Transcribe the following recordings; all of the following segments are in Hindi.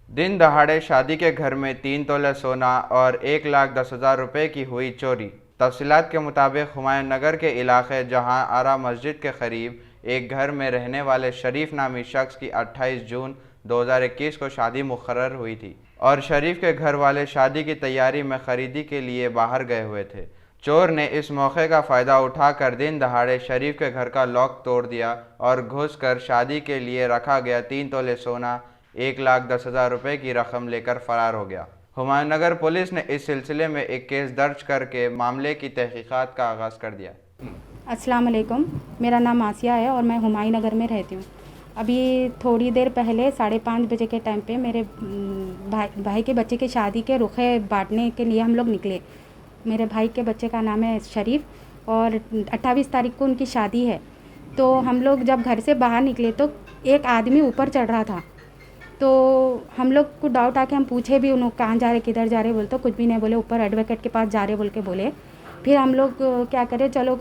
दिन दहाड़े शादी के घर में 3 तोले सोना और 1,10,000 रुपये की हुई चोरी। तफसीलात के मुताबिक हुमायूं नगर के इलाके जहां आरा मस्जिद के करीब एक घर में रहने वाले शरीफ नामी शख्स की 28 जून 2021 को शादी मुकर्रर हुई थी और शरीफ के घर वाले शादी की तैयारी में खरीदी के लिए बाहर गए हुए थे। चोर ने इस मौके का फ़ायदा उठाकर दिन दहाड़े शरीफ के घर का लॉक तोड़ दिया और घुसकर शादी के लिए रखा गया 3 तोले सोना 1,10,000 रुपये की रकम लेकर फ़रार हो गया। हुमायूं नगर पुलिस ने इस सिलसिले में एक केस दर्ज करके मामले की तहकीकात का आगाज़ कर दिया। अस्सलाम वालेकुम, मेरा नाम आसिया है और मैं हुमायूं नगर में रहती हूँ। अभी थोड़ी देर पहले 5:30 बजे के टाइम पे मेरे भाई के बच्चे की शादी के रुखे बांटने के लिए हम लोग निकले। मेरे भाई के बच्चे का नाम है शरीफ और 28 तारीख को उनकी शादी है। तो हम लोग जब घर से बाहर निकले तो एक आदमी ऊपर चढ़ रहा था। तो हम लोग को डाउट आके हम पूछे भी उन्होंने कहाँ जा रहे, किधर जा रहे, बोले तो कुछ भी नहीं बोले, ऊपर एडवोकेट के पास जा रहे बोल के बोले। फिर हम लोग क्या करें, चलो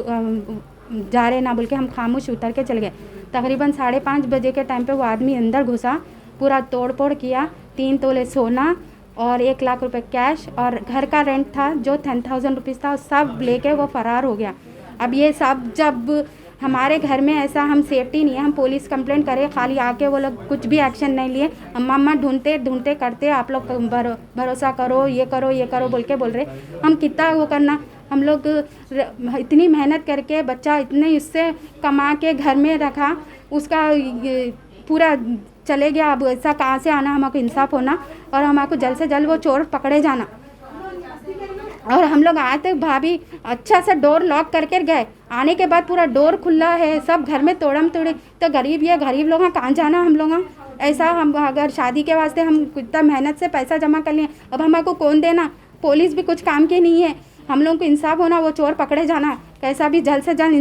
जा रहे ना बोल के हम खामोश उतर के चले गए। तकरीबन 5:30 बजे के टाइम पे वो आदमी अंदर घुसा, पूरा तोड़ फोड़ किया। 3 तोले सोना और 1 लाख रुपए कैश और घर का रेंट था जो 10,000 रुपीज़ था, सब लेके वो फ़रार हो गया। अब ये सब जब हमारे घर में ऐसा हम सेफ्टी नहीं है, हम पुलिस कंप्लेंट करें, खाली आके वो लोग कुछ भी एक्शन नहीं लिए। अम्मा ढूंढते ढूंढते करते, आप लोग भरोसा करो, ये करो बोल के बोल रहे। हम कितना वो करना, हम लोग इतनी मेहनत करके बच्चा इतने इससे कमा के घर में रखा, उसका पूरा चले गया। अब ऐसा कहाँ से आना, हमको इंसाफ होना और हमको जल्द से जल्द वो चोर पकड़े जाना। और हम लोग आए थे, भाभी अच्छा से डोर लॉक करके गए। आने के बाद पूरा डोर खुला है, सब घर में तोड़म तोड़े। तो गरीब लोग कहाँ जाना हम लोग। ऐसा हम अगर शादी के वास्ते हम इतना मेहनत से पैसा जमा कर लिए, अब हमको कौन देना। पुलिस भी कुछ काम की नहीं है, हम लोग को इंसाफ होना, वो चोर पकड़े जाना। कैसा भी जल्द से जल्द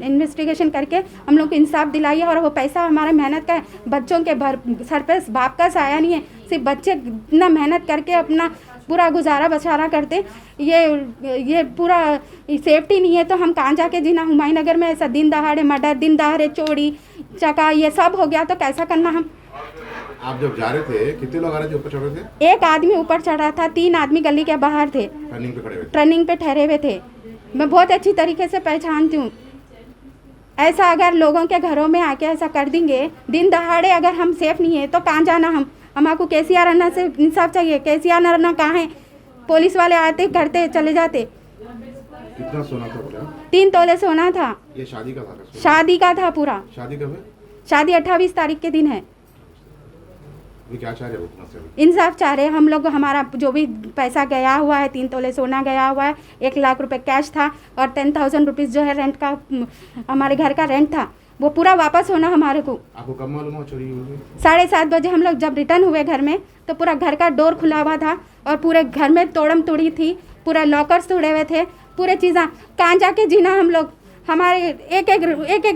इन्वेस्टिगेशन करके हम लोग को इंसाफ दिलाइए। और वो पैसा हमारे मेहनत का है, बच्चों के सर पे बाप का साया नहीं है। सिर्फ बच्चे इतना मेहनत करके अपना पूरा गुजारा बचारा करते, ये पूरा सेफ्टी नहीं है तो हम कहाँ जाके जीना। हुमायूं नगर में ऐसा दिन दहाड़े मर्डर, दिन दहाड़े चोरी चका ये सब हो गया तो कैसा करना हम। आप जब जा रहे थे कितने लोग आ रहे थे, ऊपर चढ़ रहे थे? एक आदमी ऊपर चढ़ रहा था, 3 आदमी गली के बाहर थे, टर्निंग पे ठहरे हुए थे। मैं बहुत अच्छी तरीके से पहचानती हूँ। ऐसा अगर लोगों के घरों में आके ऐसा कर देंगे दिन दहाड़े, अगर हम सेफ नहीं है तो कहाँ जाना हम। हमको केसीआर अन्ना से इंसाफ चाहिए। केसीआर अन्ना कहाँ है, पुलिस वाले आते करते चले जाते। कितना सोना था? 3 तोले सोना था। ये शादी का था? शादी का था पूरा। शादी कब है? शादी 28 तारीख के दिन है। क्या चाह रहे हो? इंसाफ चाह रहे हम लोग। हमारा जो भी पैसा गया हुआ है, 3 तोले सोना गया हुआ है, 1 लाख रुपए कैश था और 10,000 रुपीज़ जो है रेंट का, हमारे घर का रेंट था, वो पूरा वापस होना हमारे को। आपको कब मालूम हुआ चोरी हुई? 7:30 बजे हम लोग जब रिटर्न हुए घर में तो पूरा घर का डोर खुला हुआ था और पूरे घर में तोड़म तोड़ी थी, पूरा लॉकर्स तोड़े हुए थे, पूरे चीज़ें। कहाँ जाके जीना हम लोग। हमारे एक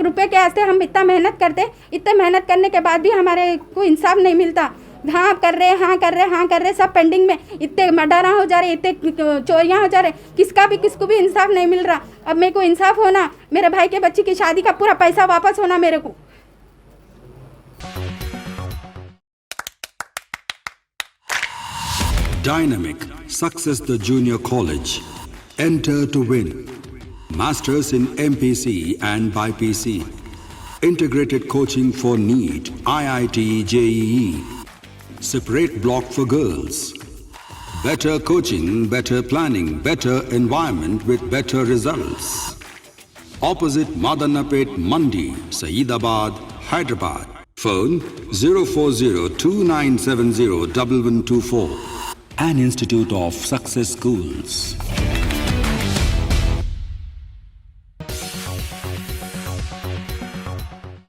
रुपये के वास्ते हम इतना मेहनत करते, इतने मेहनत करने के बाद भी हमारे को इंसाफ नहीं मिलता। हाँ कर रहे सब पेंडिंग में। इतने मर्डर हो जा रहे, इतने चोरियाँ हो जा रहे, किसको भी इंसाफ नहीं मिल रहा। अब मेरे को इंसाफ होना, मेरे भाई के बच्चे की शादी का पूरा पैसा वापस होना मेरे को। Dynamic Success the Junior College. Enter to win. Masters in MPC and BPC. Integrated coaching for NEET, IIT, JEE. Separate block for girls. Better coaching, better planning, better environment with better results. Opposite Madanapet Mandi, Saeedabad, Hyderabad. Phone 04029701124. An Institute of Success Schools.